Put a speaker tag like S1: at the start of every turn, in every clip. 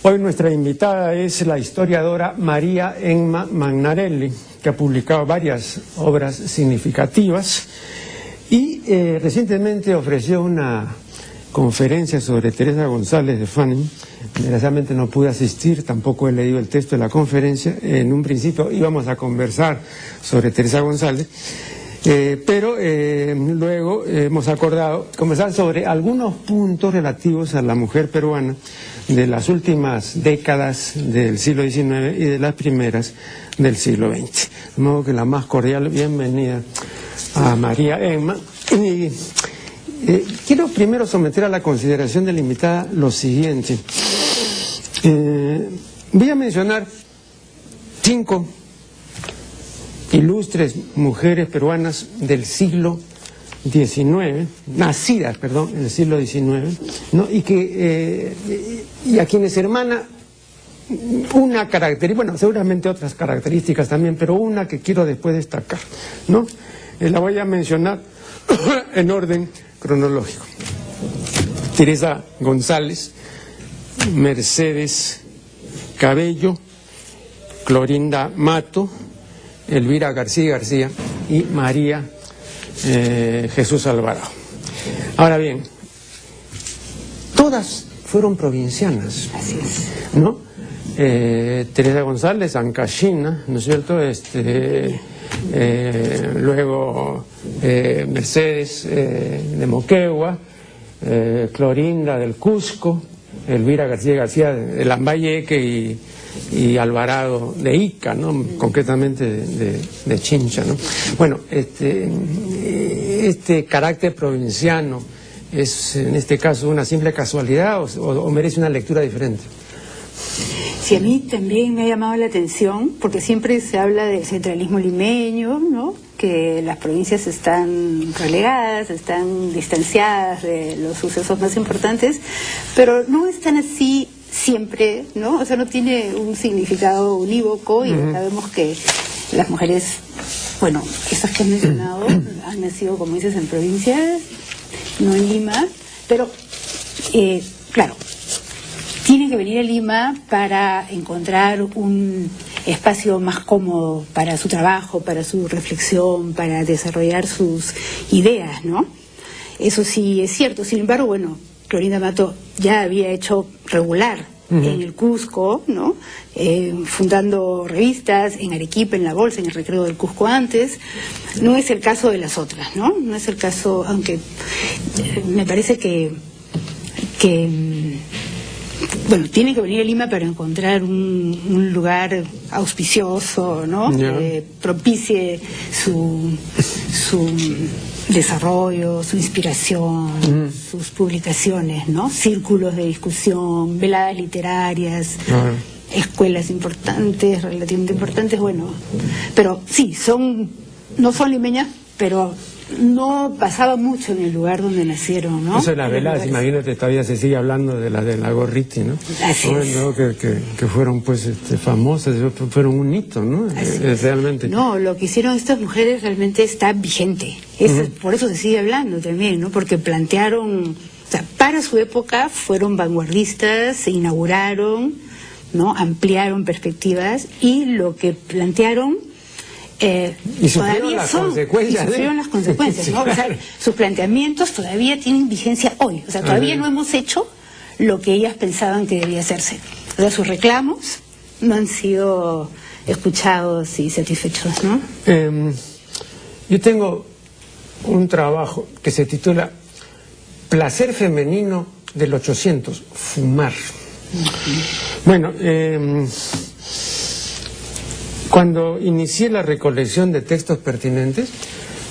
S1: Hoy nuestra invitada es la historiadora María Emma Magnarelli, que ha publicado varias obras significativas y recientemente ofreció una conferencia sobre Teresa González de Fanning. Desgraciadamente no pude asistir, tampoco he leído el texto de la conferencia. En un principio íbamos a conversar sobre Teresa González, pero luego hemos acordado conversar sobre algunos puntos relativos a la mujer peruana de las últimas décadas del siglo XIX y de las primeras del siglo XX. De modo que la más cordial bienvenida a María Emma. Y quiero primero someter a la consideración de la invitada lo siguiente. Voy a mencionar 5 ilustres mujeres peruanas del siglo XIX, nacidas, perdón, en el siglo XIX, ¿no? Y a quienes hermana una característica, bueno, seguramente otras características también, pero una que quiero después destacar, ¿no? La voy a mencionar en orden cronológico. Teresa González, Mercedes Cabello, Clorinda Mato, Elvira García García y María Jesús Alvarado. Ahora bien, todas fueron provincianas.
S2: Así es.
S1: ¿No? Teresa González, Ancashina, ¿no es cierto? Luego Mercedes de Moquegua, Clorinda del Cusco, Elvira García García de Lambayeque y Alvarado de Ica, ¿no? Concretamente de Chincha, ¿no? Bueno, este carácter provinciano es en este caso una simple casualidad o merece una lectura diferente.
S2: Sí, a mí también me ha llamado la atención, porque siempre se habla del centralismo limeño, ¿no? Que las provincias están relegadas, están distanciadas de los sucesos más importantes, pero no están así siempre, ¿no? O sea, no tiene un significado unívoco y acá vemos que las mujeres, bueno, estas que han mencionado, han nacido, como dices, en provincias, no en Lima, pero, claro, tienen que venir a Lima para encontrar un espacio más cómodo para su trabajo, para su reflexión, para desarrollar sus ideas, ¿no? Eso sí es cierto. Sin embargo, bueno, Clorinda Mato ya había hecho regular en el Cusco, ¿no? Fundando revistas en Arequipa, en La Bolsa, en el Recreo del Cusco antes. No es el caso de las otras, ¿no? No es el caso, aunque me parece que bueno, tiene que venir a Lima para encontrar un lugar auspicioso, ¿no? Que propicie su desarrollo, su inspiración, sus publicaciones, ¿no? Círculos de discusión, veladas literarias, escuelas importantes, relativamente importantes, bueno. Pero sí, no son limeñas, pero no pasaba mucho en el lugar donde nacieron, ¿no?
S1: Eso de las veladas, imagínate, todavía se sigue hablando de la Gorriti, ¿no?
S2: Así es.
S1: ¿No? Que fueron pues famosas, fueron un hito, ¿no? Realmente.
S2: No, lo que hicieron estas mujeres realmente está vigente. Por eso se sigue hablando también, ¿no? Porque plantearon, o sea, para su época fueron vanguardistas, se inauguraron, ¿no? Ampliaron perspectivas y lo que plantearon
S1: y sufrieron las consecuencias.
S2: Sufrieron las consecuencias,
S1: sí,
S2: ¿no?
S1: claro.
S2: O sea, sus planteamientos todavía tienen vigencia hoy. O sea, todavía no hemos hecho lo que ellas pensaban que debía hacerse. O sea, sus reclamos no han sido escuchados y satisfechos, ¿no?
S1: Yo tengo un trabajo que se titula Placer femenino del 800, fumar. Bueno, cuando inicié la recolección de textos pertinentes,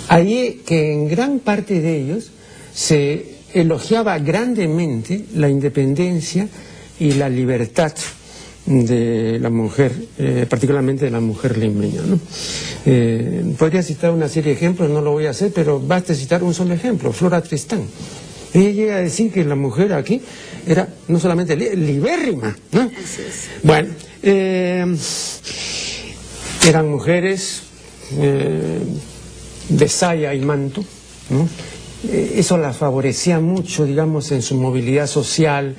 S1: hallé que en gran parte de ellos se elogiaba grandemente la independencia y la libertad de la mujer, particularmente de la mujer limeña, ¿no? Podría citar una serie de ejemplos, no lo voy a hacer, pero basta citar un solo ejemplo, Flora Tristán. Ella llega a decir que la mujer aquí era no solamente libérrima, ¿no?
S2: Así es.
S1: Bueno, eran mujeres de saya y manto, ¿no? eso las favorecía mucho, digamos, en su movilidad social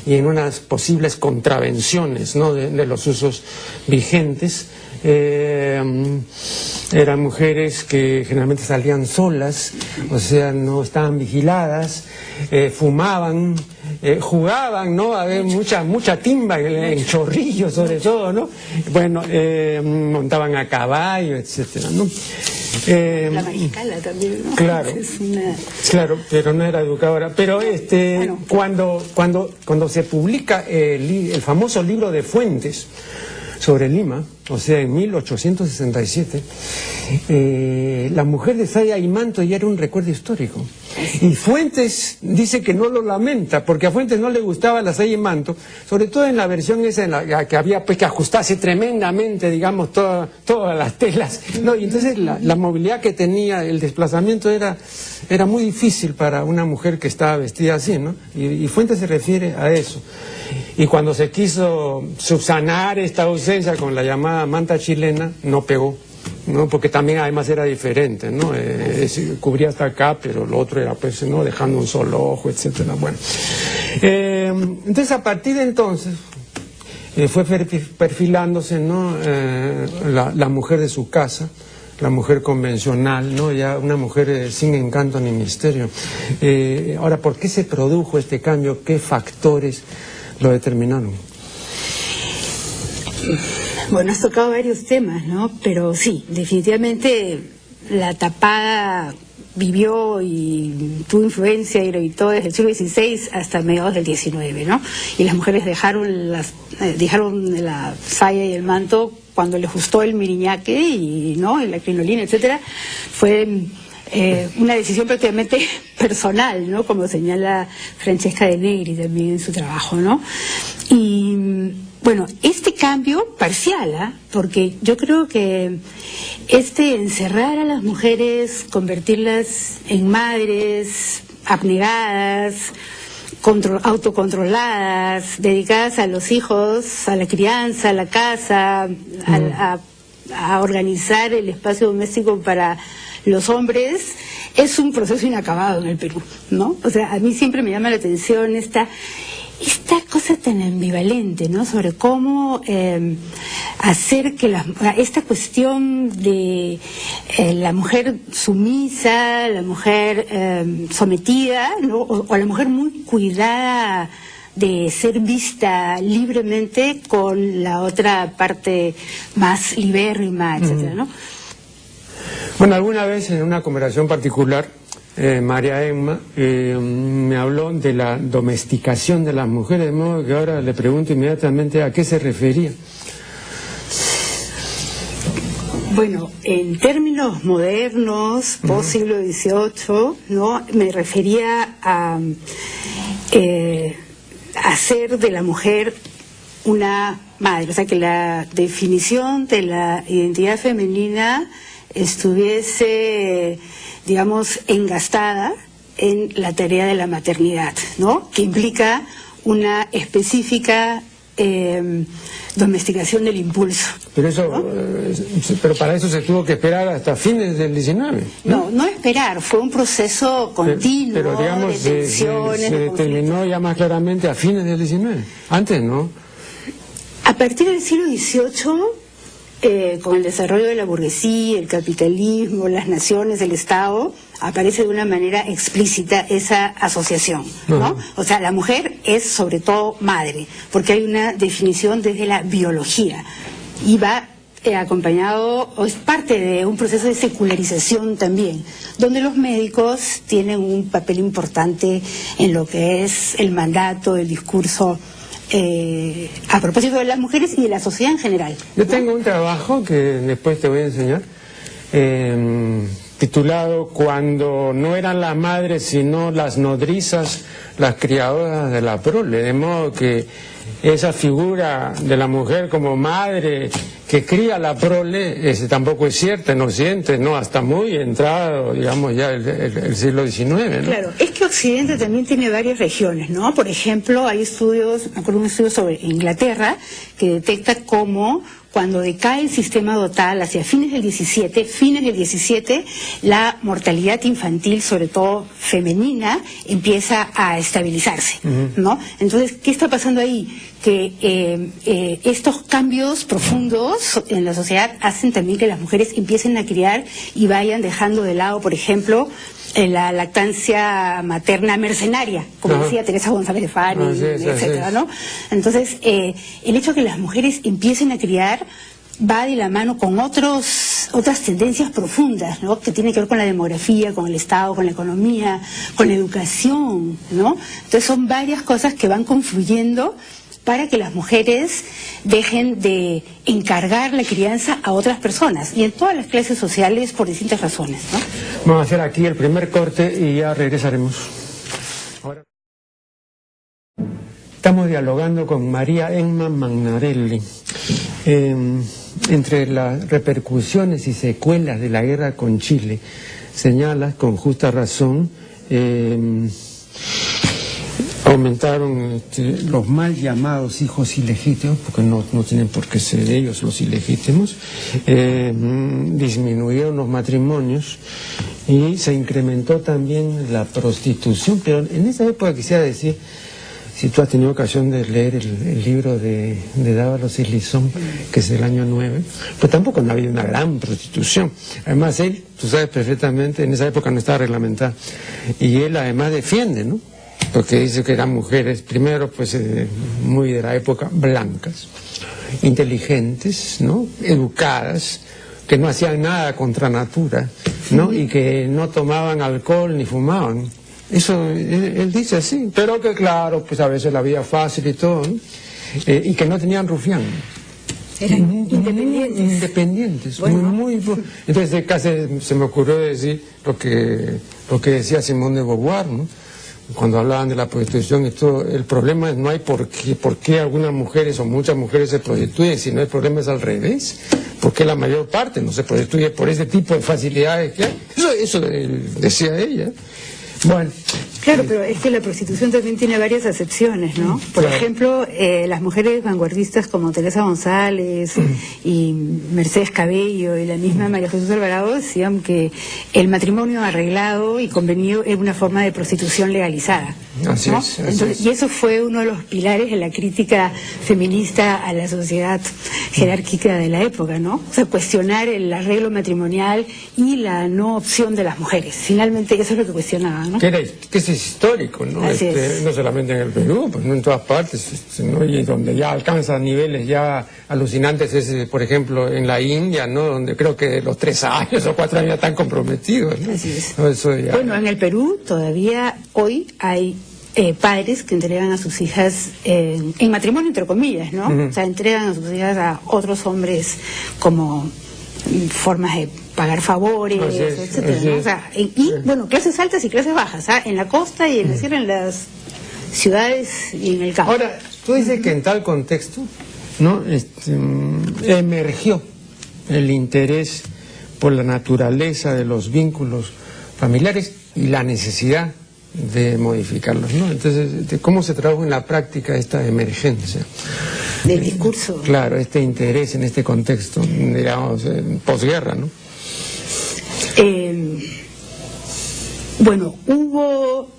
S1: y en unas posibles contravenciones, ¿no?, de los usos vigentes. Eran mujeres que generalmente salían solas, o sea, no estaban vigiladas, fumaban, jugaban, ¿no? Había mucha timba en Chorrillos, sobre todo, ¿no? Bueno, montaban a caballo, etcétera, ¿no?
S2: La mariscala también, ¿no?
S1: Claro, claro, pero no era educadora. Pero bueno, cuando se publica el famoso libro de Fuentes sobre Lima, o sea, en 1867, la mujer de saya y manto ya era un recuerdo histórico. Y Fuentes dice que no lo lamenta, porque a Fuentes no le gustaba la saya y manto, sobre todo en la versión esa en la que había pues que ajustarse tremendamente, digamos, todas las telas, ¿no? Y entonces la movilidad que tenía, el desplazamiento era muy difícil para una mujer que estaba vestida así, ¿no? Y Fuentes se refiere a eso. Y cuando se quiso subsanar esta ausencia con la llamada manta chilena, no pegó, ¿no? Porque también además era diferente, ¿no? Cubría hasta acá, pero lo otro era, pues, ¿no?, dejando un solo ojo, etcétera. Bueno, entonces a partir de entonces fue perfilándose, ¿no?, la mujer de su casa, la mujer convencional, ¿no?, ya una mujer sin encanto ni misterio. Ahora, ¿por qué se produjo este cambio? ¿Qué factores lo determinaron?
S2: Bueno, has tocado varios temas, ¿no? Pero sí, definitivamente la tapada vivió y tuvo influencia y gravitó desde el siglo XVI hasta mediados del XIX, ¿no? Y las mujeres dejaron la saya y el manto cuando les gustó el miriñaque y, ¿no?, y la crinolina, etcétera. Fue una decisión prácticamente personal, ¿no?, como señala Francesca de Negri también en su trabajo, ¿no? Y bueno, este cambio parcial, porque yo creo que encerrar a las mujeres, convertirlas en madres abnegadas, autocontroladas, dedicadas a los hijos, a la crianza, a la casa, a organizar el espacio doméstico para los hombres, es un proceso inacabado en el Perú, ¿no? O sea, a mí siempre me llama la atención esta cosa tan ambivalente, ¿no?, sobre cómo hacer que esta cuestión de la mujer sumisa, la mujer sometida, ¿no?, o la mujer muy cuidada de ser vista libremente, con la otra parte más libérrima, etcétera, ¿no?
S1: Bueno, alguna vez en una conversación particular, María Emma me habló de la domesticación de las mujeres, de modo que ahora le pregunto inmediatamente a qué se refería.
S2: Bueno, en términos modernos, post siglo XVIII, ¿no?, me refería a hacer de la mujer una madre, o sea, que la definición de la identidad femenina estuviese, digamos, engastada en la tarea de la maternidad, ¿no?, que implica una específica domesticación del impulso.
S1: Pero eso,
S2: ¿no?
S1: Pero para eso se tuvo que esperar hasta fines del XIX.
S2: No esperar, fue un proceso continuo,
S1: pero digamos,
S2: de tensiones,
S1: se determinó ya más claramente a fines del XIX. Antes, ¿no?
S2: A partir del siglo XVIII, con el desarrollo de la burguesía, el capitalismo, las naciones, el Estado, aparece de una manera explícita esa asociación, ¿no? O sea, la mujer es sobre todo madre, porque hay una definición desde la biología y va acompañado, o es parte de un proceso de secularización también, donde los médicos tienen un papel importante en lo que es el mandato, el discurso a propósito de las mujeres y de la sociedad en general, ¿no?
S1: Yo tengo un trabajo que después te voy a enseñar, titulado "Cuando no eran las madres sino las nodrizas, las criadoras de la prole", de modo que esa figura de la mujer como madre que cría la prole tampoco es cierta en Occidente, ¿no? Hasta muy entrado, digamos, ya el siglo XIX, ¿no?
S2: Claro, es que Occidente también tiene varias regiones, ¿no? Por ejemplo, hay estudios, me acuerdo un estudio sobre Inglaterra, que detecta cómo cuando decae el sistema dotal hacia fines del 17, la mortalidad infantil, sobre todo femenina, empieza a estabilizarse, ¿no? Entonces, ¿qué está pasando ahí? Que estos cambios profundos en la sociedad hacen también que las mujeres empiecen a criar y vayan dejando de lado, por ejemplo, la lactancia materna mercenaria, como decía Teresa González de Fari, etcétera, ¿no? Entonces, el hecho de que las mujeres empiecen a criar va de la mano con otras tendencias profundas, ¿no? Que tienen que ver con la demografía, con el Estado, con la economía, con la educación, ¿no? Entonces son varias cosas que van confluyendo para que las mujeres dejen de encargar la crianza a otras personas, y en todas las clases sociales por distintas razones, ¿no?
S1: Vamos a hacer aquí el primer corte y ya regresaremos. Ahora estamos dialogando con María Emma Magnarelli. Entre las repercusiones y secuelas de la guerra con Chile, señala con justa razón, aumentaron los mal llamados hijos ilegítimos, porque no tienen por qué ser ellos los ilegítimos, disminuyeron los matrimonios y se incrementó también la prostitución. Pero en esa época quisiera decir, si tú has tenido ocasión de leer el libro de Dávalos y Lizón, que es del año 9, pues tampoco no había una gran prostitución. Además él, tú sabes perfectamente, en esa época no estaba reglamentada, y él además defiende, ¿no? Porque dice que eran mujeres, primero, pues muy de la época, blancas, inteligentes, ¿no? Educadas, que no hacían nada contra natura, ¿no? Y que no tomaban alcohol ni fumaban. Eso él dice así, pero que claro, pues a veces la vida fácil y todo, ¿no? Y que no tenían rufián.
S2: Eran independientes.
S1: Bueno. Entonces casi se me ocurrió decir lo que decía Simone de Beauvoir, ¿no? Cuando hablaban de la prostitución y todo, el problema no hay por qué algunas mujeres o muchas mujeres se prostituyen, sino el problema es al revés, porque la mayor parte no se prostituye por ese tipo de facilidades que hay. Eso decía ella. Bueno.
S2: Claro, pero es que la prostitución también tiene varias acepciones, ¿no? Por ejemplo, las mujeres vanguardistas como Teresa González y Mercedes Cabello y la misma María Jesús Alvarado decían que el matrimonio arreglado y convenido es una forma de prostitución legalizada, ¿no?
S1: Así es.
S2: Y eso fue uno de los pilares de la crítica feminista a la sociedad jerárquica de la época, ¿no? O sea, cuestionar el arreglo matrimonial y la no opción de las mujeres. Finalmente eso es lo que cuestionaban, ¿no?
S1: Que es histórico, ¿no? No solamente en el Perú, pues no en todas partes, ¿no? Y donde ya alcanza niveles ya alucinantes es, por ejemplo, en la India, ¿no? Donde creo que los 3 años o 4 años están comprometidos, ¿no?
S2: Así es.
S1: No, eso ya...
S2: Bueno, en el Perú todavía hoy hay padres que entregan a sus hijas en matrimonio, entre comillas, ¿no? O sea, entregan a sus hijas a otros hombres como formas de pagar favores, etcétera, ¿no? O sea, bueno, clases altas y clases bajas, ¿ah? En la costa y en las ciudades y en el campo.
S1: Ahora, tú dices que en tal contexto, ¿no? Emergió el interés por la naturaleza de los vínculos familiares y la necesidad de modificarlos, ¿no? Entonces, ¿cómo se tradujo en la práctica esta emergencia?
S2: Del discurso.
S1: Claro, este interés en este contexto, digamos, posguerra, ¿no?
S2: Bueno, hubo...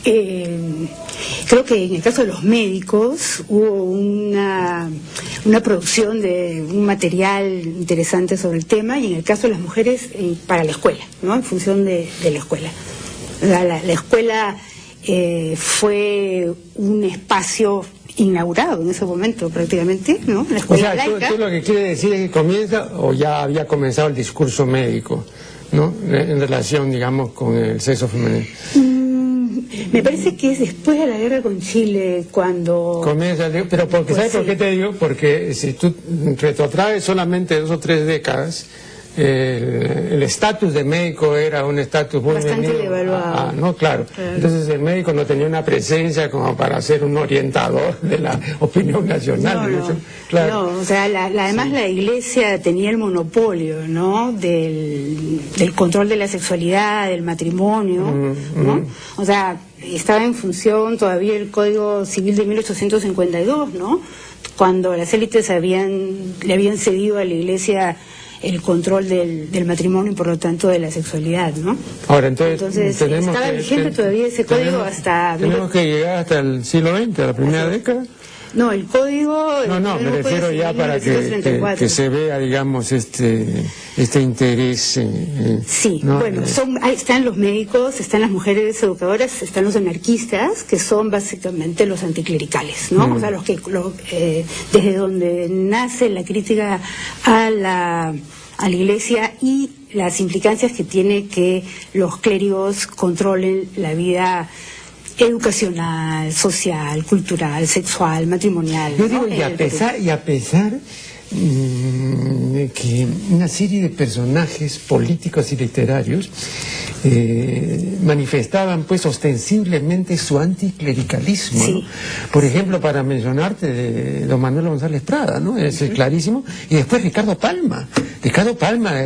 S2: creo que en el caso de los médicos hubo una producción de un material interesante sobre el tema, y en el caso de las mujeres para la escuela, ¿no? En función de la escuela. La escuela fue un espacio inaugurado en ese momento prácticamente, ¿no? La escuela laica.
S1: Tú lo que quieres decir es que comienza, o ya había comenzado el discurso médico, ¿no? En relación, digamos, con el sexo femenino.
S2: Me parece que es después de la guerra con Chile cuando...
S1: Comienza, pero porque, ¿sabes por qué te digo? Porque si tú retrotraes solamente 2 o 3 décadas, el estatus de médico era un estatus muy
S2: bastante devaluado.
S1: No, claro. Entonces el médico no tenía una presencia como para ser un orientador de la opinión nacional.
S2: No, o sea, además la Iglesia tenía el monopolio, ¿no?, del control de la sexualidad, del matrimonio, ¿no? O sea, estaba en función todavía el Código Civil de 1852, ¿no?, cuando las élites le habían cedido a la Iglesia el control del matrimonio y por lo tanto de la sexualidad, ¿no?
S1: Ahora, entonces
S2: estaba vigente todavía ese código hasta...
S1: ¿Tenemos que llegar hasta el siglo XX, a la primera década?
S2: No, el código...
S1: No, me refiero ya para que se vea, digamos, este interés.
S2: Sí,
S1: ¿no?
S2: Bueno, ahí están los médicos, están las mujeres educadoras, están los anarquistas, que son básicamente los anticlericales, ¿no? O sea, desde donde nace la crítica a la Iglesia y las implicancias que tiene que los clérigos controlen la vida educacional, social, cultural, sexual, matrimonial.
S1: Yo digo, y a pesar que una serie de personajes políticos y literarios manifestaban pues ostensiblemente su anticlericalismo, ¿no? Por ejemplo, para mencionarte de don Manuel González Prada, ¿no? Es clarísimo. Y después Ricardo Palma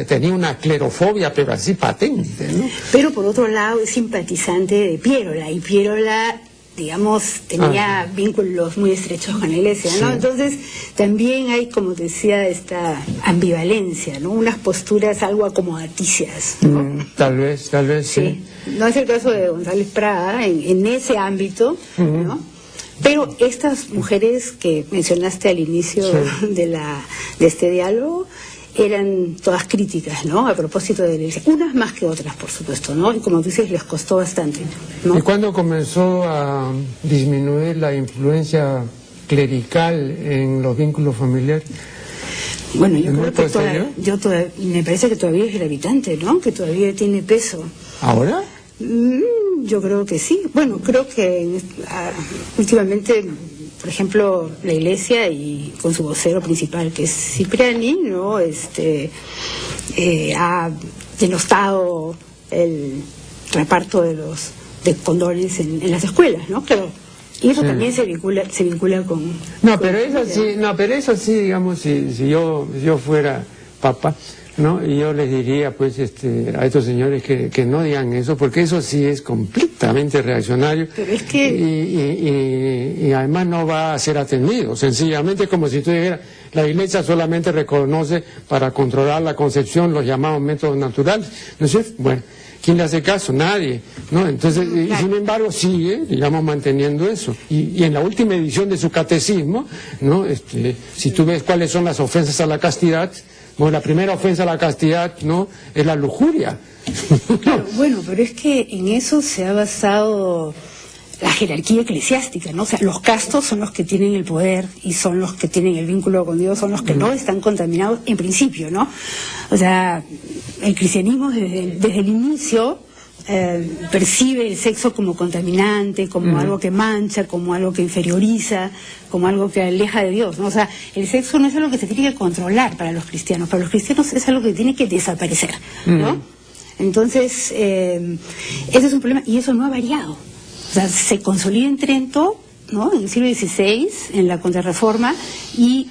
S1: tenía una clerofobia pero así patente, ¿no?
S2: Pero por otro lado es simpatizante de Piérola, y Piérola, digamos, tenía vínculos muy estrechos con la Iglesia, ¿no? Entonces también hay, como decía, esta ambivalencia, ¿no? Unas posturas algo acomodaticias, ¿no?
S1: Tal vez, sí.
S2: No es el caso de González Prada en ese ámbito, ¿no? Pero estas mujeres que mencionaste al inicio de este diálogo eran todas críticas, ¿no?, a propósito de la Iglesia, unas más que otras, por supuesto, ¿no? Y como tú dices, les costó bastante, ¿no?
S1: ¿Y cuándo comenzó a disminuir la influencia clerical en los vínculos familiares?
S2: Bueno, yo creo que me parece que todavía es gravitante, ¿no?, que todavía tiene peso.
S1: ¿Ahora?
S2: Yo creo que sí. Bueno, creo que últimamente, por ejemplo, la Iglesia, y con su vocero principal, que es Cipriani, ¿no?, ha denostado el reparto de condones en las escuelas, ¿no? Claro. Y eso también se vincula con...
S1: pero eso sí, digamos, si yo fuera papa, ¿no? Y yo les diría, pues, a estos señores que no digan eso, porque eso sí es completamente reaccionario.
S2: Pero es que...
S1: y además no va a ser atendido. Sencillamente es como si tú dijeras, la Iglesia solamente reconoce para controlar la concepción los llamados métodos naturales, ¿no es cierto? Bueno, ¿quién le hace caso? Nadie, ¿no? Entonces, y sin embargo, sigue, digamos, manteniendo eso. Y en la última edición de su catecismo, ¿no? Si tú ves cuáles son las ofensas a la castidad, bueno, la primera ofensa a la castidad, ¿no?, es la lujuria.
S2: Claro, bueno, pero es que en eso se ha basado la jerarquía eclesiástica, ¿no? O sea, los castos son los que tienen el poder y son los que tienen el vínculo con Dios, son los que no están contaminados en principio, ¿no? O sea, el cristianismo desde el inicio percibe el sexo como contaminante, como algo que mancha, como algo que inferioriza, como algo que aleja de Dios, ¿no? O sea, el sexo no es algo que se tiene que controlar para los cristianos es algo que tiene que desaparecer, ¿no? Entonces, ese es un problema, y eso no ha variado. O sea, se consolida en Trento, ¿no?, en el siglo XVI, en la Contrarreforma, y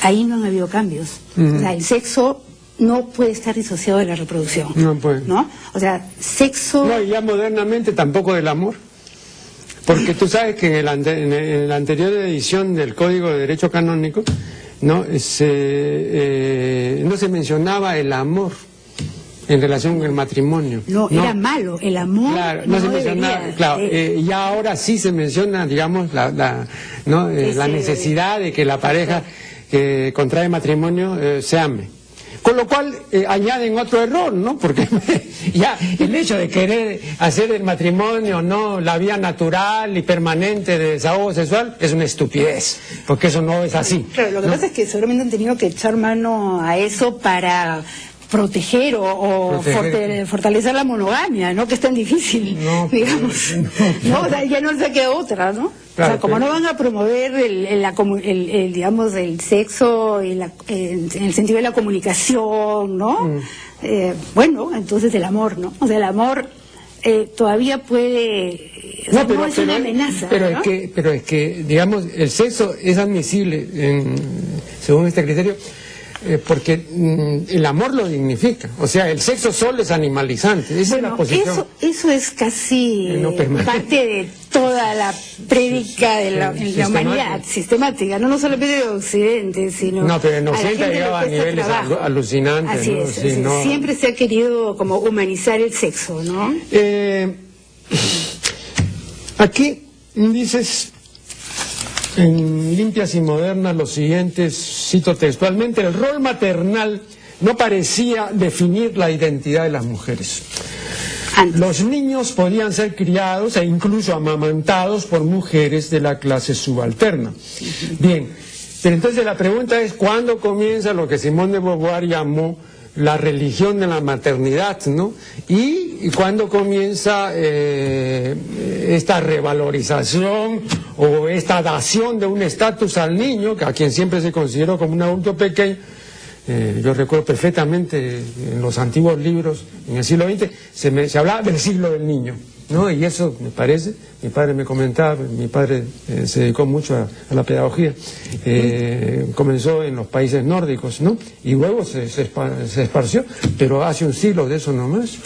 S2: ahí no han habido cambios. O sea, el sexo no puede estar disociado de la reproducción.
S1: No puede.
S2: ¿No? O sea, sexo...
S1: No, y ya modernamente tampoco del amor. Porque tú sabes que en la anterior edición del Código de Derecho Canónico, no se mencionaba el amor en relación con el matrimonio.
S2: No, era malo, el amor.
S1: Claro, no se mencionaba, claro, ya ahora sí se menciona, digamos, la necesidad de que la pareja que contrae matrimonio se ame. Con lo cual añaden otro error, ¿no? Porque ya el hecho de querer hacer el matrimonio, ¿no?, la vía natural y permanente de desahogo sexual, es una estupidez, porque eso no es así.
S2: Claro, lo que pasa es que seguramente han tenido que echar mano a eso para proteger o fortalecer la monogamia, ¿no? Que es tan difícil,
S1: no,
S2: digamos. No, o sea, ya no se queda otra, ¿no?
S1: Claro,
S2: o sea, como no van a promover digamos, el sexo en el sentido de la comunicación, ¿no? Bueno, entonces el amor, ¿no? O sea, el amor todavía puede... O sea, no es una amenaza,
S1: pero,
S2: ¿no?
S1: es que, digamos, el sexo es admisible según este criterio, porque el amor lo dignifica. O sea, el sexo solo es animalizante. Esa es la posición.
S2: Eso es casi parte de toda la prédica de la humanidad sistemática, no solamente de Occidente, sino...
S1: No, pero en Occidente ha llegado a niveles alucinantes.
S2: Así
S1: ¿no?
S2: es,
S1: Sí, no...
S2: Siempre se ha querido como humanizar el sexo, ¿no?
S1: Aquí dices... En Limpias y Modernas, los siguientes, cito textualmente: el rol maternal no parecía definir la identidad de las mujeres. Los niños podían ser criados e incluso amamantados por mujeres de la clase subalterna. Bien, pero entonces la pregunta es, ¿cuándo comienza lo que Simone de Beauvoir llamó la religión de la maternidad, ¿no? Y cuándo comienza esta revalorización o esta dación de un estatus al niño, que a quien siempre se consideró como un adulto pequeño. Yo recuerdo perfectamente en los antiguos libros, en el siglo XX, se hablaba del siglo del niño, ¿no? Y eso me parece, mi padre me comentaba, mi padre se dedicó mucho a la pedagogía, comenzó en los países nórdicos, ¿no? Y luego se esparció, pero hace un siglo de eso nomás.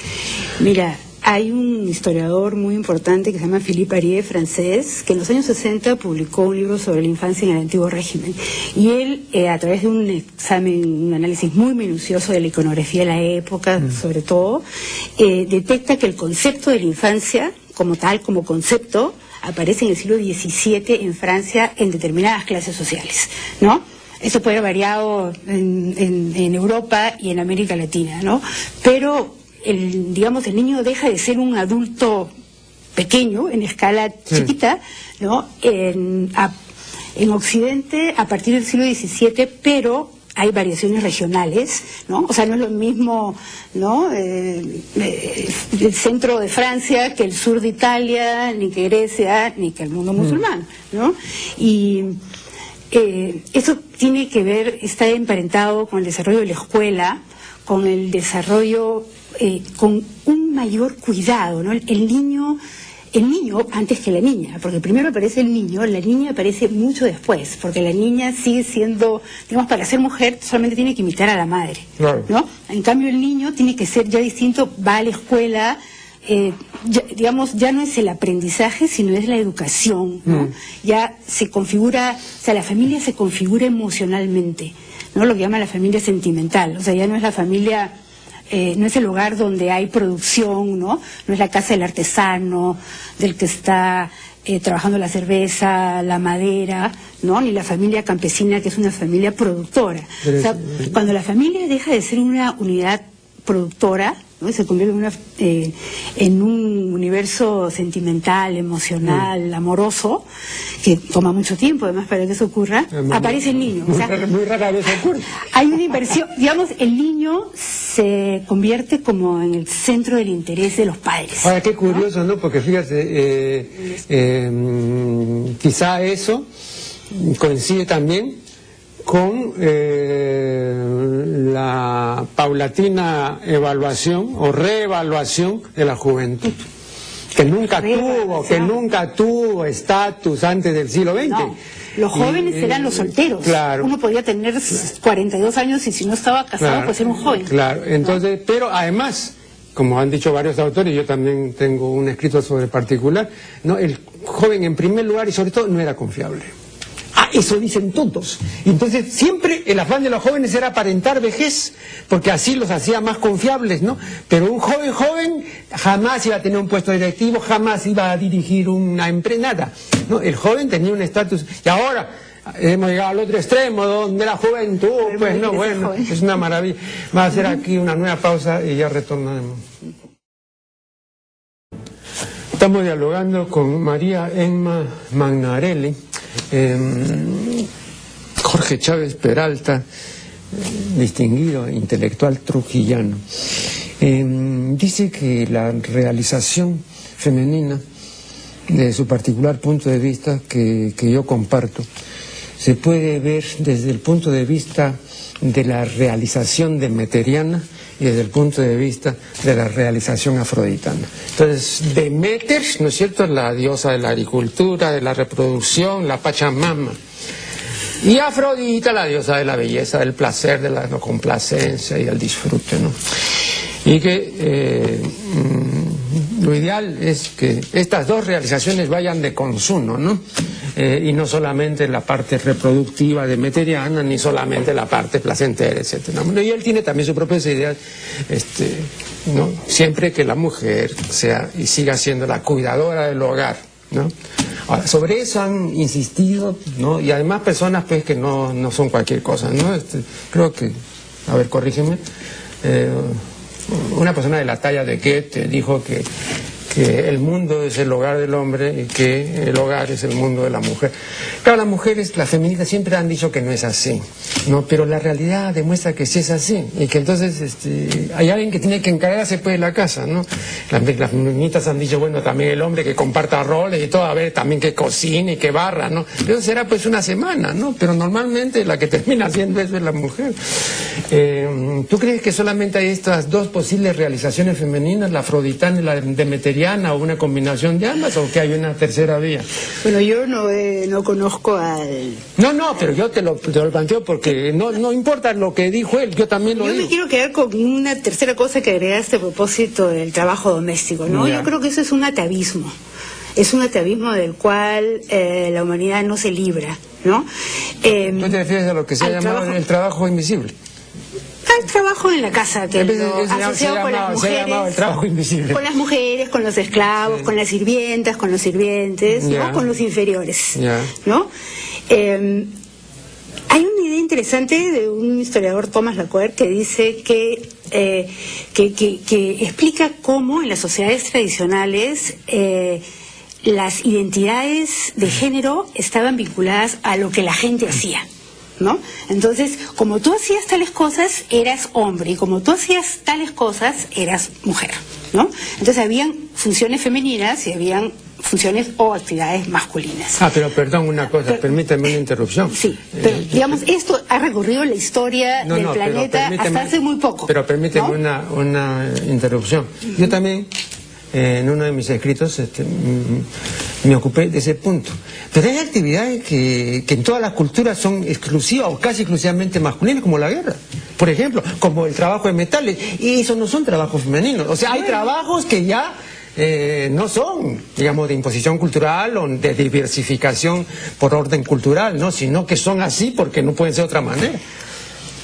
S2: Mira, hay un historiador muy importante que se llama Philippe Arié, francés, que en los años 60 publicó un libro sobre la infancia en el antiguo régimen. Y él, a través de un examen, un análisis muy minucioso de la iconografía de la época, sobre todo, detecta que el concepto de la infancia, como tal, como concepto, aparece en el siglo XVII en Francia en determinadas clases sociales, ¿no? Eso puede haber variado en Europa y en América Latina, ¿no? Pero digamos, el niño deja de ser un adulto pequeño, en escala chiquita, ¿no? En Occidente, a partir del siglo XVII, pero hay variaciones regionales, ¿no? O sea, no es lo mismo, ¿no? El centro de Francia que el sur de Italia, ni que Grecia, ni que el mundo musulmán, ¿no? Y eso tiene que ver, está emparentado con el desarrollo de la escuela, con el desarrollo, con un mayor cuidado, ¿no? El niño antes que la niña, porque primero aparece el niño, la niña aparece mucho después, porque la niña sigue siendo, digamos, para ser mujer solamente tiene que imitar a la madre,
S1: claro,
S2: ¿no? En cambio el niño tiene que ser ya distinto, va a la escuela, digamos, ya no es el aprendizaje, sino es la educación, ¿no? Ya se configura, o sea, la familia se configura emocionalmente, ¿no? Lo que llama la familia sentimental, o sea, ya no es la familia... no es el hogar donde hay producción, ¿no? No es la casa del artesano, del que está trabajando la cerveza, la madera, ¿no? Ni la familia campesina, que es una familia productora. O sea, cuando la familia deja de ser una unidad productora, ¿no? Se convierte en un universo sentimental, emocional, amoroso, que toma mucho tiempo además para que eso ocurra, aparece el niño. O sea,
S1: muy rara vez ocurre.
S2: Hay una inversión, digamos, el niño se convierte como en el centro del interés de los padres.
S1: Ahora, qué curioso, ¿no? Porque fíjate, quizá eso coincide también con la paulatina evaluación o reevaluación de la juventud, que nunca tuvo estatus antes del siglo XX.
S2: No, los jóvenes eran los solteros.
S1: Claro.
S2: Uno podía tener 42 años y si no estaba casado,
S1: claro,
S2: pues era un joven.
S1: Claro, entonces, ¿no? Pero además, como han dicho varios autores, yo también tengo un escrito sobre particular, ¿no? El joven en primer lugar y sobre todo no era confiable. Eso dicen todos. Entonces siempre el afán de los jóvenes era aparentar vejez, porque así los hacía más confiables, ¿no? Pero un joven jamás iba a tener un puesto directivo, jamás iba a dirigir una empresa, nada, ¿no? El joven tenía un estatus. Y ahora hemos llegado al otro extremo, donde la juventud, pues no, bueno, es una maravilla. Va a hacer aquí una nueva pausa y ya retornaremos. Estamos dialogando con María Emma Magnarelli, Jorge Chávez Peralta, distinguido intelectual trujillano, dice que la realización femenina, de su particular punto de vista, que yo comparto, se puede ver desde el punto de vista de la realización demeteriana y desde el punto de vista de la realización afroditana. Entonces, Demeter, ¿no es cierto?, la diosa de la agricultura, de la reproducción, la Pachamama. Y Afrodita, la diosa de la belleza, del placer, de la complacencia y del disfrute, ¿no? Y que lo ideal es que estas dos realizaciones vayan de consumo, ¿no? Y no solamente la parte reproductiva demeteriana, ni solamente la parte placentera, etcétera. Y él tiene también sus propias ideas, ¿no? Siempre que la mujer sea y siga siendo la cuidadora del hogar, ¿no? Ahora, sobre eso han insistido, ¿no? Y además personas pues que no son cualquier cosa, ¿no? Creo que, a ver, corrígeme, una persona de la talla de Goethe dijo que el mundo es el hogar del hombre y que el hogar es el mundo de la mujer. Claro, las mujeres, las feministas siempre han dicho que no es así, ¿no? Pero la realidad demuestra que sí es así y que entonces hay alguien que tiene que encargarse pues de la casa, ¿no? Las feministas han dicho, bueno, también el hombre que comparta roles y todo, a ver, también que cocine y que barra, ¿no? Eso será pues una semana, ¿no? Pero normalmente la que termina haciendo eso es la mujer. ¿Tú crees que solamente hay estas dos posibles realizaciones femeninas, la afroditana y la demeteriana, o una combinación de ambas, o que hay una tercera vía?
S2: Bueno, yo no conozco al...
S1: No, pero yo te lo planteo porque no importa lo que dijo él, yo también lo digo.
S2: Yo me quiero quedar con una tercera cosa que agregaste a propósito del trabajo doméstico, ¿no?
S1: Ya.
S2: Yo creo que eso es un atavismo. Es un atavismo del cual la humanidad no se libra, ¿no?
S1: ¿Tú te refieres a lo que se ha llamado el trabajo invisible?
S2: Al trabajo en la casa, que lo asociado con las mujeres,
S1: se ha llamado el trabajo invisible.
S2: Con las mujeres, con los esclavos, sí, con las sirvientas, con los sirvientes, ¿no? Con los inferiores, ¿no? Hay una idea interesante de un historiador, Thomas Laqueur, que dice que explica cómo en las sociedades tradicionales las identidades de género estaban vinculadas a lo que la gente hacía, ¿no? Entonces, como tú hacías tales cosas, eras hombre, y como tú hacías tales cosas, eras mujer, ¿no? Entonces habían funciones femeninas y habían funciones o actividades masculinas.
S1: Pero perdón, una cosa, permíteme una interrupción.
S2: Sí, pero digamos, esto ha recorrido la historia del planeta hasta hace muy poco.
S1: Pero permíteme, ¿no?, una interrupción. Yo también, en uno de mis escritos, me ocupé de ese punto. Pero hay actividades que en todas las culturas son exclusivas o casi exclusivamente masculinas, como la guerra. Por ejemplo, como el trabajo de metales. Y esos no son trabajos femeninos. O sea, hay trabajos que ya no son, digamos, de imposición cultural o de diversificación por orden cultural, ¿no? Sino que son así porque no pueden ser de otra manera.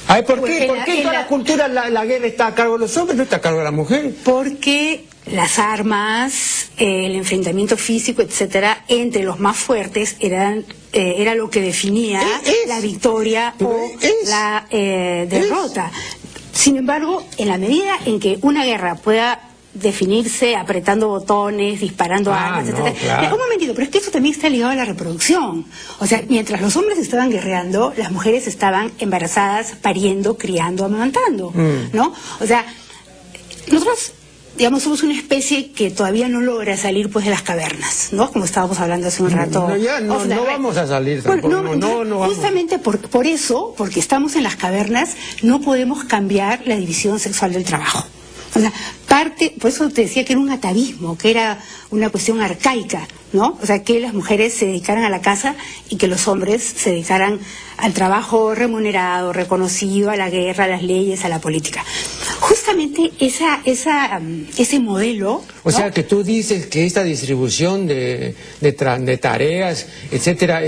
S1: Ay, ¿por qué en todas las culturas la guerra está a cargo de los hombres, no está a cargo de las mujeres? Porque
S2: las armas, el enfrentamiento físico, etcétera, entre los más fuertes era lo que definía la victoria o la derrota. Sin embargo, en la medida en que una guerra pueda definirse apretando botones, disparando armas, etcétera. Claro. Un momentito, pero es que eso también está ligado a la reproducción. O sea, mientras los hombres estaban guerreando, las mujeres estaban embarazadas, pariendo, criando, amamantando, ¿no? O sea, nosotros, digamos, somos una especie que todavía no logra salir pues de las cavernas, ¿no? Como estábamos hablando hace un rato.
S1: No vamos a salir tampoco. No
S2: justamente por eso, porque estamos en las cavernas, no podemos cambiar la división sexual del trabajo. O sea, por eso te decía que era un atavismo, que era una cuestión arcaica, ¿no? O sea, que las mujeres se dedicaran a la casa y que los hombres se dedicaran al trabajo remunerado, reconocido, a la guerra, a las leyes, a la política. Justamente ese modelo...
S1: O sea, que tú dices que esta distribución de tareas, etcétera,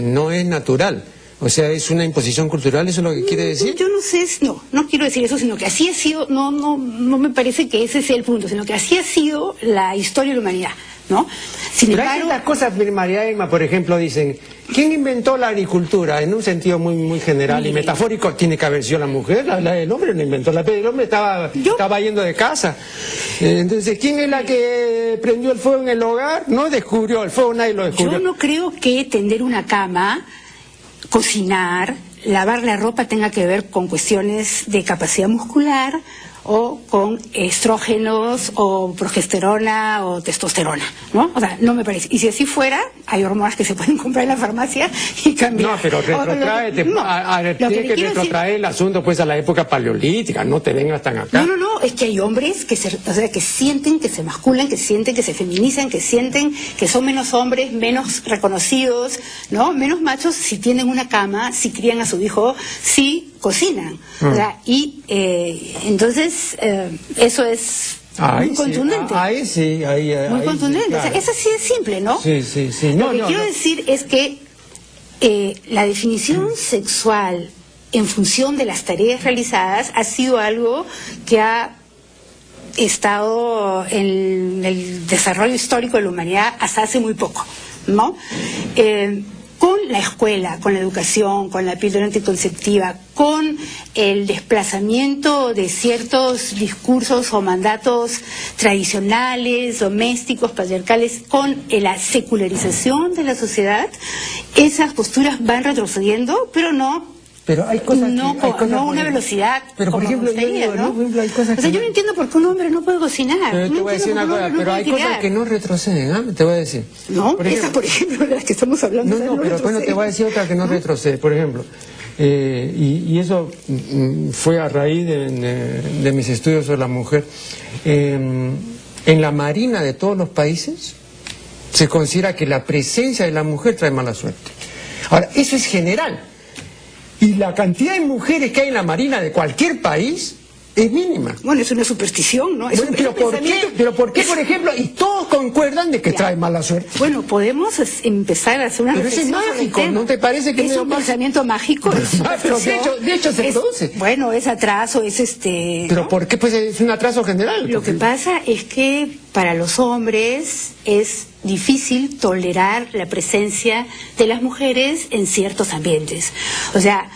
S1: no es natural. O sea, ¿es una imposición cultural? ¿Eso es lo que quiere decir?
S2: Yo no sé, no quiero decir eso, sino que así ha sido, no me parece que ese sea el punto, sino que así ha sido la historia de la humanidad, ¿no?
S1: Pero hay ciertas cosas, María Emma, por ejemplo, dicen, ¿quién inventó la agricultura? En un sentido muy, muy general y metafórico, tiene que haber sido la mujer, el hombre no inventó el hombre estaba yendo de casa. Entonces, ¿quién es la que prendió el fuego en el hogar? No descubrió el fuego, nadie lo descubrió.
S2: Yo no creo que tender una cama, cocinar, lavar la ropa tenga que ver con cuestiones de capacidad muscular o con estrógenos o progesterona o testosterona, ¿no? O sea, no me parece. Y si así fuera, hay hormonas que se pueden comprar en la farmacia y cambiar.
S1: No, pero retrotrae, tiene que retrotraer el asunto pues a la época paleolítica, no te vengas tan acá.
S2: No, es que hay hombres que que sienten que se masculan, que sienten que se feminizan, que sienten que son menos hombres, menos reconocidos, ¿no? Menos machos si tienen una cama, si crían a su hijo, si cocinan. O sea, y entonces eso es muy contundente. Muy contundente. Claro. O sea, eso sí es simple, ¿no?
S1: Sí.
S2: Lo que quiero decir es que la definición sexual en función de las tareas realizadas ha sido algo que ha estado en el desarrollo histórico de la humanidad hasta hace muy poco, ¿no? Con la escuela, con la educación, con la píldora anticonceptiva, con el desplazamiento de ciertos discursos o mandatos tradicionales, domésticos, patriarcales, con la secularización de la sociedad, esas posturas van retrocediendo, pero no.
S1: Pero hay cosas
S2: no una velocidad.
S1: Pero por ejemplo,
S2: hay cosas yo no entiendo por qué un hombre no puede cocinar.
S1: Pero te voy a decir una cosa, pero hay cosas que no retroceden, ¿ah? Te voy a decir.
S2: No, esa por ejemplo de las que estamos hablando.
S1: No, pero bueno, te voy a decir otra que no retrocede, por ejemplo. Y eso fue a raíz de mis estudios sobre la mujer. En la marina de todos los países se considera que la presencia de la mujer trae mala suerte. Ahora, eso es general. Y la cantidad de mujeres que hay en la marina de cualquier país es mínima.
S2: Bueno, es una superstición, ¿no?
S1: Pero ¿por qué, por ejemplo, y todos concuerdan de que trae mala suerte?
S2: Bueno, podemos empezar a hacer una reflexión.
S1: Pero es mágico, ¿no te parece que
S2: es un pensamiento mágico?
S1: Pero de hecho se produce.
S2: Bueno, es atraso, es
S1: ¿Pero por qué? Pues es un atraso general.
S2: Lo que pasa es que para los hombres es difícil tolerar la presencia de las mujeres en ciertos ambientes. O sea,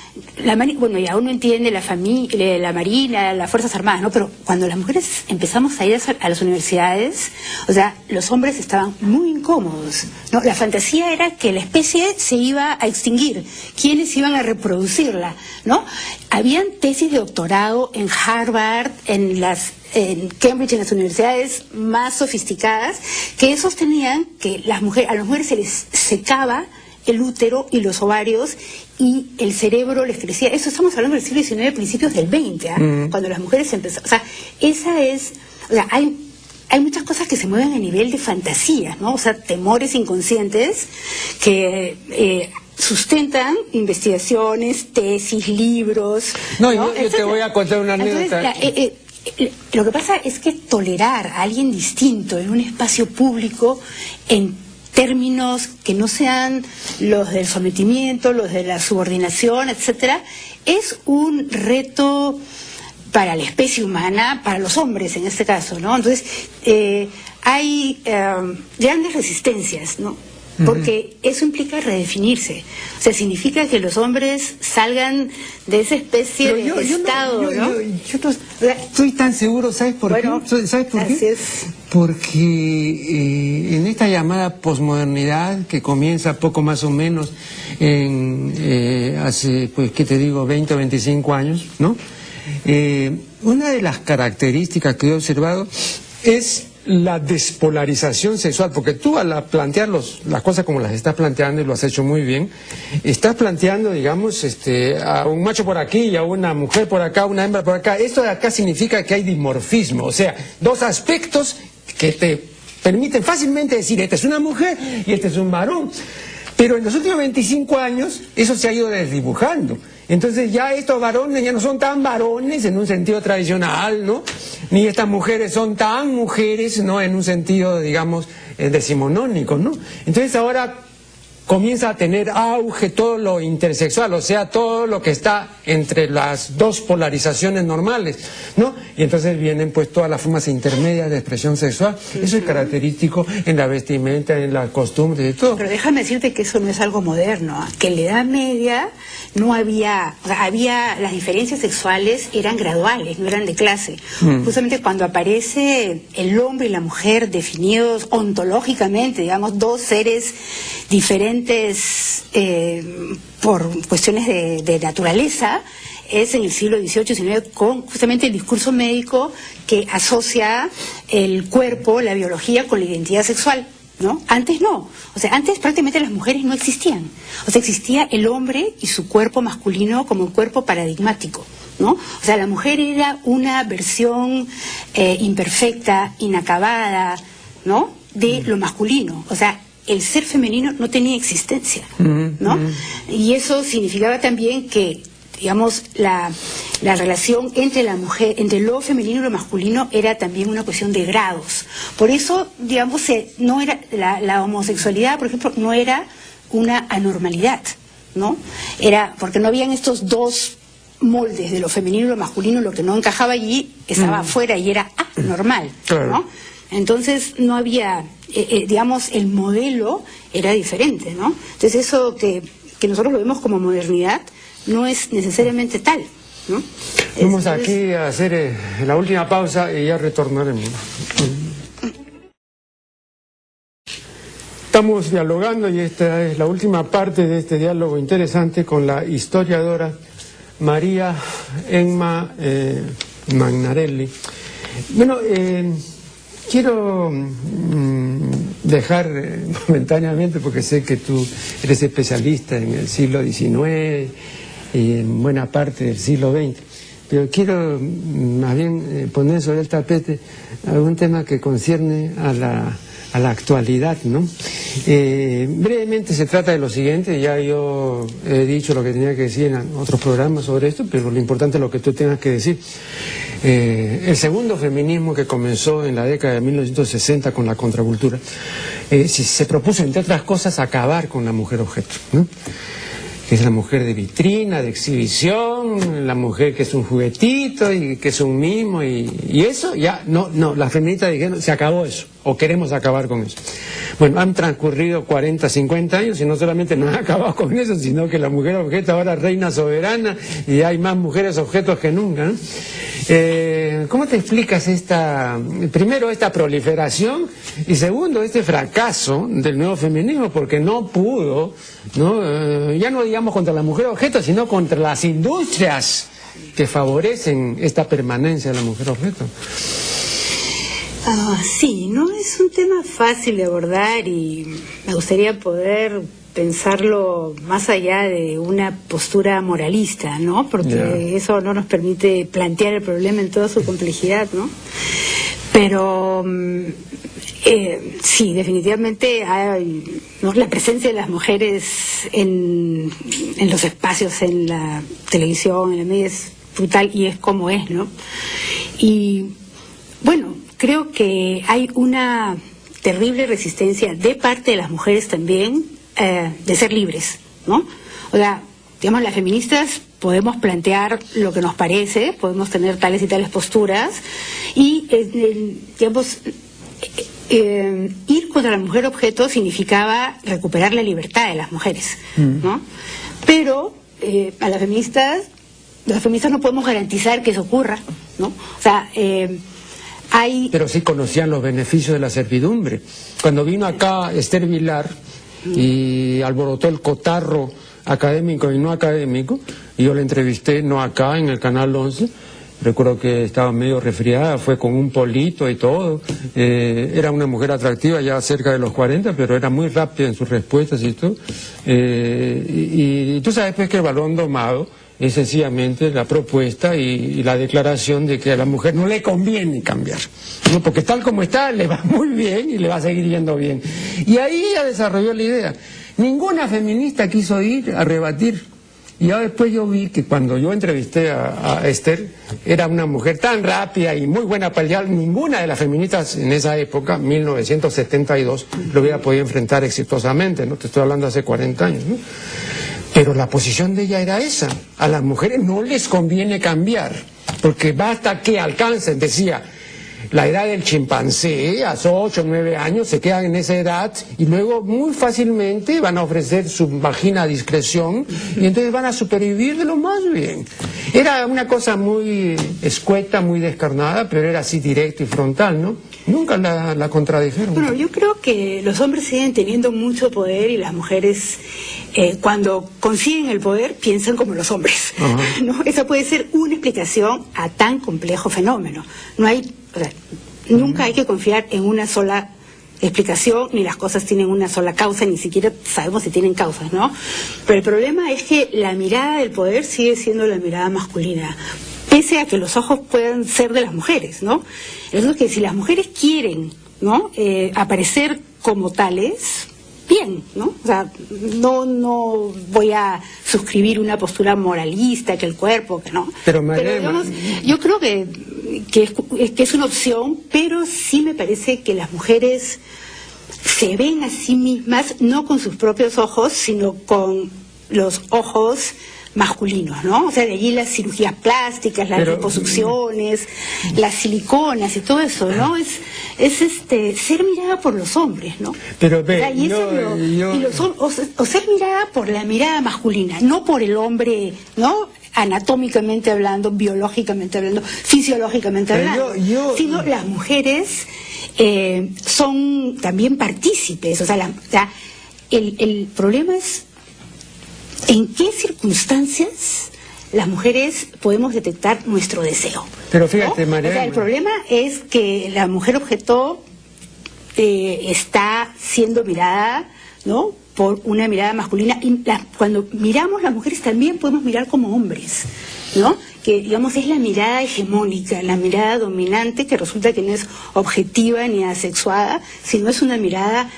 S2: bueno, ya uno entiende la familia, la marina, las Fuerzas Armadas, ¿no? Pero cuando las mujeres empezamos a ir a las universidades, o sea, los hombres estaban muy incómodos, ¿no? La fantasía era que la especie se iba a extinguir, quiénes iban a reproducirla, ¿no? Habían tesis de doctorado en Harvard, en Cambridge, en las universidades más sofisticadas, que sostenían que a las mujeres se les secaba el útero y los ovarios y el cerebro les crecía. Eso estamos hablando del siglo XIX, principios del XX, cuando las mujeres empezaron. O sea, hay muchas cosas que se mueven a nivel de fantasía, ¿no? O sea, temores inconscientes que sustentan investigaciones, tesis, libros.
S1: No, yo te voy a contar una anécdota.
S2: Lo que pasa es que tolerar a alguien distinto en un espacio público en términos que no sean los del sometimiento, los de la subordinación, etcétera, es un reto para la especie humana, para los hombres en este caso, ¿no? Entonces, hay grandes resistencias, ¿no? Porque eso implica redefinirse. O sea, significa que los hombres salgan de esa especie de estado, ¿no?
S1: Yo no estoy tan seguro, ¿sabes por qué? ¿Sabes por qué? Porque en esta llamada posmodernidad que comienza poco más o menos hace, pues, ¿qué te digo? 20 o 25 años, ¿no? Una de las características que he observado es la despolarización sexual, porque tú al plantear las cosas como las estás planteando, y lo has hecho muy bien, estás planteando, digamos, a un macho por aquí y a una mujer por acá, una hembra por acá. Esto de acá significa que hay dimorfismo, o sea, dos aspectos que te permiten fácilmente decir, esta es una mujer y este es un varón. Pero en los últimos 25 años eso se ha ido desdibujando. Entonces ya estos varones ya no son tan varones en un sentido tradicional, ¿no? Ni estas mujeres son tan mujeres, ¿no? En un sentido, digamos, decimonónico, ¿no? Entonces ahora comienza a tener auge todo lo intersexual, o sea, todo lo que está entre las dos polarizaciones normales, ¿no? Y entonces vienen pues todas las formas intermedias de expresión sexual. Eso es característico en la vestimenta, en las costumbres y todo.
S2: Pero déjame decirte que eso no es algo moderno, que en la Edad Media no había, o sea, las diferencias sexuales eran graduales, no eran de clase. Justamente cuando aparece el hombre y la mujer definidos ontológicamente, digamos, dos seres diferentes evidentes por cuestiones de naturaleza es en el siglo XVIII, XIX, con justamente el discurso médico que asocia el cuerpo, la biología, con la identidad sexual, ¿no? Antes no. O sea, antes prácticamente las mujeres no existían. O sea, existía el hombre y su cuerpo masculino como un cuerpo paradigmático, ¿no? O sea, la mujer era una versión imperfecta, inacabada, ¿no?, de lo masculino. O sea, el ser femenino no tenía existencia, ¿no? Y eso significaba también que, digamos, la relación entre la mujer, entre lo femenino y lo masculino, era también una cuestión de grados. Por eso, digamos, no era la homosexualidad, por ejemplo, no era una anormalidad, ¿no? Era porque no habían estos dos moldes de lo femenino y lo masculino, lo que no encajaba allí estaba afuera y era anormal,
S1: claro,
S2: ¿no? Entonces no había, digamos, el modelo era diferente, ¿no? Entonces eso que nosotros lo vemos como modernidad no es necesariamente tal, ¿no?
S1: Vamos aquí a hacer la última pausa y ya retornaremos. Estamos dialogando y esta es la última parte de este diálogo interesante con la historiadora María Emma Magnarelli. Bueno, quiero dejar momentáneamente, porque sé que tú eres especialista en el siglo XIX y en buena parte del siglo XX, pero quiero más bien poner sobre el tapete algún tema que concierne a la actualidad, ¿no? Brevemente se trata de lo siguiente. Ya yo he dicho lo que tenía que decir en otros programas sobre esto, pero lo importante es lo que tú tengas que decir. El segundo feminismo, que comenzó en la década de 1960 con la contracultura, se propuso, entre otras cosas, acabar con la mujer objeto, ¿no? Que es la mujer de vitrina, de exhibición, la mujer que es un juguetito y que es un mimo, y eso ya, no, las feministas dijeron, se acabó eso, o queremos acabar con eso. Bueno, han transcurrido 40, 50 años y no solamente no han acabado con eso, sino que la mujer objeto ahora es reina soberana y hay más mujeres objetos que nunca, ¿no? ¿Cómo te explicas primero esta proliferación y segundo este fracaso del nuevo feminismo? Porque no pudo, ¿no? Ya no digamos contra la mujer objeto, sino contra las industrias que favorecen esta permanencia de la mujer objeto.
S2: Sí, no es un tema fácil de abordar y me gustaría poder pensarlo más allá de una postura moralista, ¿no? Porque eso no nos permite plantear el problema en toda su complejidad, ¿no? Pero sí, definitivamente hay, ¿no?, la presencia de las mujeres en los espacios, en la televisión, en la media, es brutal y es como es, ¿no? Y bueno, creo que hay una terrible resistencia de parte de las mujeres también de ser libres, ¿no? O sea, digamos, las feministas podemos plantear lo que nos parece, podemos tener tales y tales posturas y, digamos, ir contra la mujer objeto significaba recuperar la libertad de las mujeres, ¿no? Pero a las feministas no podemos garantizar que eso ocurra, ¿no? O sea, pero sí conocían los beneficios de la servidumbre. Cuando vino acá Esther Vilar y alborotó el cotarro académico y no académico, y yo la entrevisté, no acá, en el Canal 11, recuerdo que estaba medio resfriada, fue con un polito y todo, era una mujer atractiva ya cerca de los 40, pero era muy rápida en sus respuestas y todo, y tú sabes pues que el balón domado es sencillamente la propuesta y la declaración de que a la mujer no le conviene cambiar, ¿no? Porque tal como está le va muy bien y le va a seguir yendo bien. Y ahí ella desarrolló la idea. Ninguna feminista quiso ir a rebatir. Y ya después yo vi que cuando yo entrevisté a Esther, era una mujer tan rápida y muy buena para pelear, ninguna de las feministas en esa época, 1972, lo hubiera podido enfrentar exitosamente, ¿no? Te estoy hablando hace 40 años, ¿no? Pero la posición de ella era esa. A las mujeres no les conviene cambiar, porque basta que alcancen, decía, la edad del chimpancé, a 8 o 9 años, se quedan en esa edad y luego muy fácilmente van a ofrecer su vagina a discreción y entonces van a supervivir de lo más bien. Era una cosa muy escueta, muy descarnada, pero era así directo y frontal, ¿no?
S1: Nunca la contradijeron.
S2: Bueno, yo creo que los hombres siguen teniendo mucho poder y las mujeres, cuando consiguen el poder, piensan como los hombres, ¿no? Esa puede ser una explicación a tan complejo fenómeno. No hay, o sea, nunca hay que confiar en una sola explicación, ni las cosas tienen una sola causa, ni siquiera sabemos si tienen causas, ¿no? Pero el problema es que la mirada del poder sigue siendo la mirada masculina, pese a que los ojos puedan ser de las mujeres, ¿no? Es que si las mujeres quieren, ¿no?, aparecer como tales, bien, ¿no? O sea, no voy a suscribir una postura moralista, que el cuerpo, que no.
S1: Pero
S2: digamos, yo creo que es una opción, pero sí me parece que las mujeres se ven a sí mismas no con sus propios ojos, sino con los ojos masculinos, ¿no? O sea, de allí las cirugías plásticas, las liposucciones, las siliconas y todo eso, ¿no? Es ser mirada por los hombres, ¿no?
S1: Pero
S2: o sea, o ser mirada por la mirada masculina, no por el hombre, ¿no?, anatómicamente hablando, biológicamente hablando, fisiológicamente hablando, sino las mujeres son también partícipes. O sea, el problema es en qué circunstancias las mujeres podemos detectar nuestro deseo.
S1: Pero fíjate, ¿no? María,
S2: o sea, el problema es que la mujer objeto está siendo mirada, ¿no?, por una mirada masculina, y cuando miramos las mujeres también podemos mirar como hombres, ¿no?, que digamos es la mirada hegemónica, la mirada dominante, que resulta que no es objetiva ni asexuada, sino es una mirada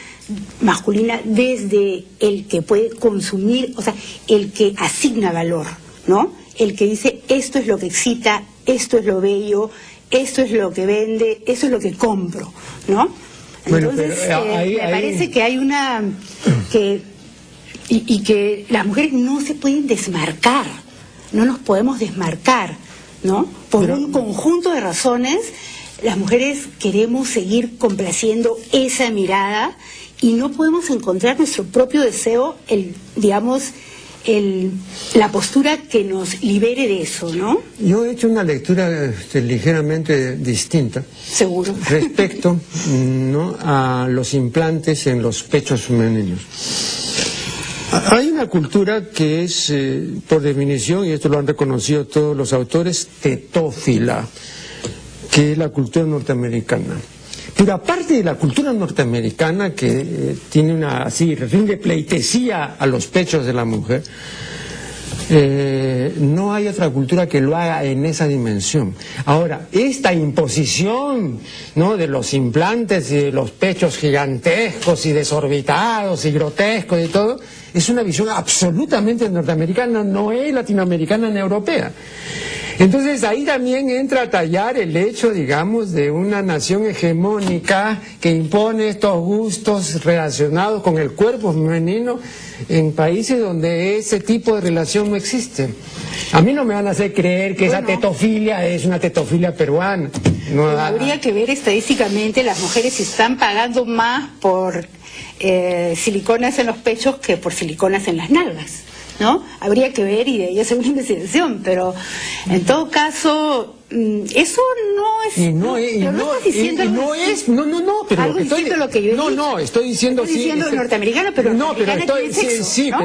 S2: masculina desde el que puede consumir, o sea, el que asigna valor, ¿no?, el que dice esto es lo que excita, esto es lo bello, esto es lo que vende, esto es lo que compro, ¿no? Entonces, me parece que hay una... y que las mujeres no se pueden desmarcar, no nos podemos desmarcar, ¿no? Por un conjunto de razones, las mujeres queremos seguir complaciendo esa mirada y no podemos encontrar nuestro propio deseo, la postura que nos libere de eso, ¿no?
S1: Yo he hecho una lectura ligeramente distinta.
S2: Seguro.
S1: Respecto, ¿no?, a los implantes en los pechos femeninos. Hay una cultura que es, por definición, y esto lo han reconocido todos los autores, tetófila, que es la cultura norteamericana. Pero aparte de la cultura norteamericana, que tiene una rinde pleitesía a los pechos de la mujer, no hay otra cultura que lo haga en esa dimensión. Ahora, esta imposición, ¿no?, de los implantes y de los pechos gigantescos y desorbitados y grotescos y todo, es una visión absolutamente norteamericana, no es latinoamericana ni europea. Entonces ahí también entra a tallar el hecho, digamos, de una nación hegemónica que impone estos gustos relacionados con el cuerpo femenino en países donde ese tipo de relación no existe. A mí no me van a hacer creer que esa tetofilia es una tetofilia peruana. No,
S2: habría que ver estadísticamente las mujeres si están pagando más por siliconas en los pechos que por siliconas en las nalgas, ¿no? Habría que ver y de ahí hacer una investigación, pero en todo caso eso no es...
S1: estoy diciendo
S2: norteamericano, pero
S1: pero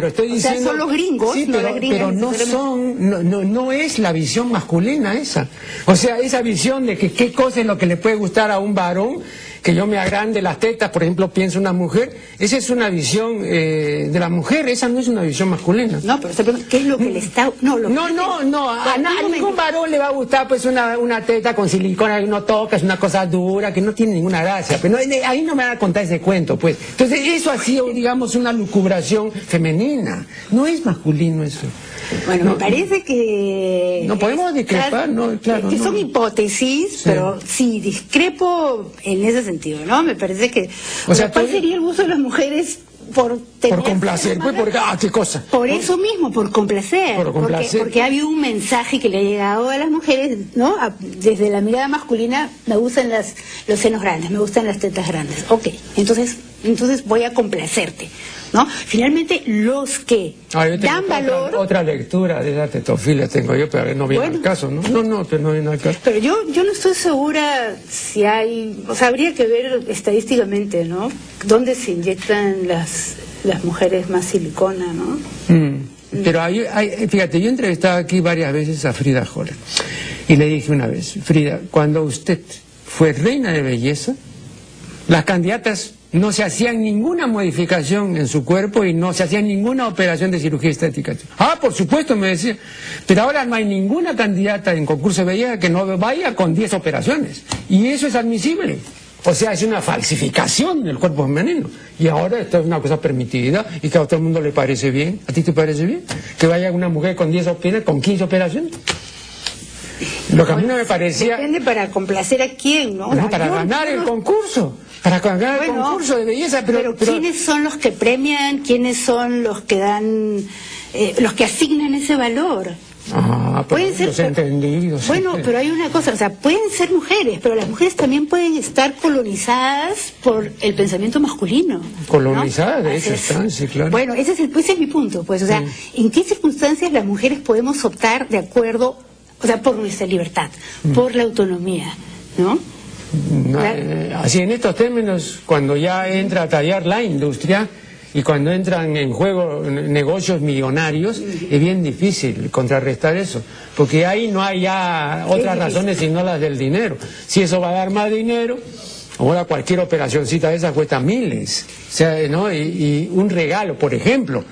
S1: estoy diciendo,
S2: son los gringos,
S1: sí,
S2: no las gringas,
S1: pero no es la visión masculina esa. O sea, esa visión de que qué cosa es lo que le puede gustar a un varón, que yo me agrande las tetas, por ejemplo, pienso una mujer, esa es una visión de la mujer, esa no es una visión masculina.
S2: No, pero ¿qué es lo que le está...?
S1: A ningún varón le va a gustar pues una teta con silicona que no toca, es una cosa dura, que no tiene ninguna gracia, pero ahí no me van a contar ese cuento, pues. Entonces eso ha sido, digamos, una lucubración femenina, no es masculino eso.
S2: Bueno, me parece que...
S1: No podemos discrepar, ¿no? Claro.
S2: Que son hipótesis, sí. Pero sí, discrepo en ese sentido, ¿no? Me parece que... O sea, ¿cuál sería el uso de las mujeres por
S1: complacer? Pues porque, ¿qué cosa?
S2: Por eso mismo, por complacer. Porque ha habido un mensaje que le ha llegado a las mujeres, ¿no? Desde la mirada masculina, me gustan los senos grandes, me gustan las tetas grandes. Ok, entonces entonces voy a complacerte, ¿no? Finalmente, los que dan valor...
S1: Otra lectura de la tetofilia tengo yo, pero no viene al caso, ¿no? No, pero no viene al caso.
S2: Pero yo no estoy segura si hay... O sea, habría que ver estadísticamente, ¿no? ¿Dónde se inyectan las mujeres más silicona, ¿no?
S1: Pero fíjate, yo he entrevistado aquí varias veces a Frida Holler y le dije una vez, Frida, cuando usted fue reina de belleza, las candidatas no se hacían ninguna modificación en su cuerpo y no se hacían ninguna operación de cirugía estética. Ah, por supuesto, me decía, pero ahora no hay ninguna candidata en concurso de belleza que no vaya con 10 operaciones y eso es admisible. O sea, es una falsificación del cuerpo femenino. Y ahora esto es una cosa permitida y que a todo el mundo le parece bien. ¿A ti te parece bien? Que vaya una mujer con 10 operaciones, con 15 operaciones. Lo que a mí no me parecía...
S2: Depende para complacer a quién, ¿no?
S1: No, para ganar el concurso. Para ganar el concurso de belleza. Pero
S2: ¿quiénes son los que premian? ¿Quiénes son los que dan... los que asignan ese valor?
S1: Pueden ser los entendidos.
S2: Bueno, pero hay una cosa, o sea, pueden ser mujeres, pero las mujeres también pueden estar colonizadas por el pensamiento masculino.
S1: Colonizadas, de eso están, sí, claro.
S2: Bueno, ese es mi punto, pues, o sea, ¿en qué circunstancias las mujeres podemos optar de acuerdo, o sea, por nuestra libertad, por la autonomía, ¿no?
S1: Así en estos términos, cuando ya entra a tallar la industria y cuando entran en juego negocios millonarios, es bien difícil contrarrestar eso, porque ahí no hay ya otras razones sino las del dinero. Si eso va a dar más dinero, ahora cualquier operacioncita de esas cuesta miles, o sea, ¿no? Y un regalo, por ejemplo,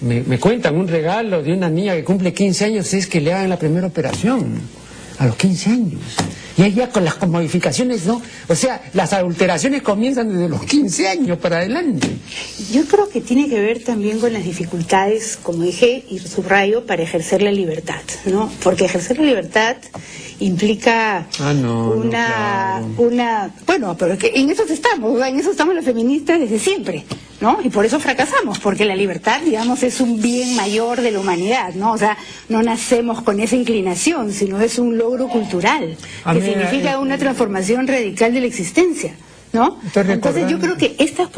S1: me cuentan un regalo de una niña que cumple 15 años es que le hagan la primera operación a los 15 años. Y ahí ya con las modificaciones, ¿no? O sea, las adulteraciones comienzan desde los 15 años para adelante.
S2: Yo creo que tiene que ver también con las dificultades, como dije, y subrayo, para ejercer la libertad, ¿no? Porque ejercer la libertad implica bueno, pero es que en eso estamos las feministas desde siempre, ¿no? Y por eso fracasamos, porque la libertad, digamos, es un bien mayor de la humanidad, ¿no? O sea, no nacemos con esa inclinación, sino es un logro cultural, que significa una transformación radical de la existencia, ¿no? Entonces yo creo que estas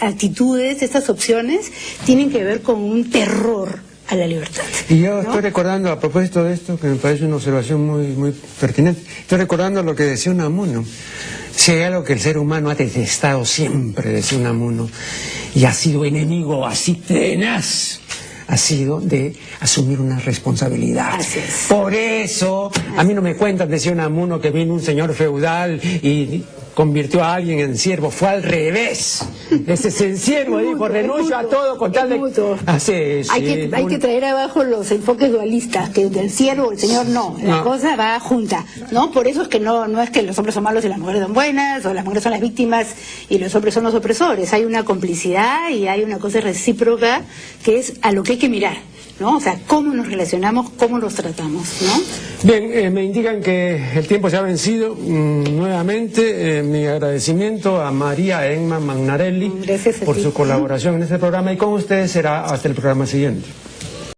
S2: actitudes, estas opciones, tienen que ver con un terror a la libertad.
S1: Y yo estoy recordando, a propósito de esto, que me parece una observación muy pertinente, estoy recordando lo que decía Unamuno. Si hay algo que el ser humano ha detestado siempre, decía Unamuno, y ha sido enemigo así tenaz, ha sido de asumir una responsabilidad. Por eso, a mí no me cuentan, decía Unamuno, que vino un señor feudal y convirtió a alguien en siervo. Fue al revés. Ese es el siervo, dijo, renuncio a todo con tal de...
S2: Hay que traer abajo los enfoques dualistas, que del siervo el señor no. La cosa va junta, ¿no? Por eso es que no es que los hombres son malos y las mujeres son buenas, o las mujeres son las víctimas y los hombres son los opresores. Hay una complicidad y hay una cosa recíproca que es a lo que hay que mirar, ¿no? O sea, cómo nos relacionamos, cómo nos tratamos, ¿no?
S1: Bien, me indican que el tiempo se ha vencido. Nuevamente, mi agradecimiento a María Enma Magnarelli por su colaboración en este programa, y con ustedes será hasta el programa siguiente.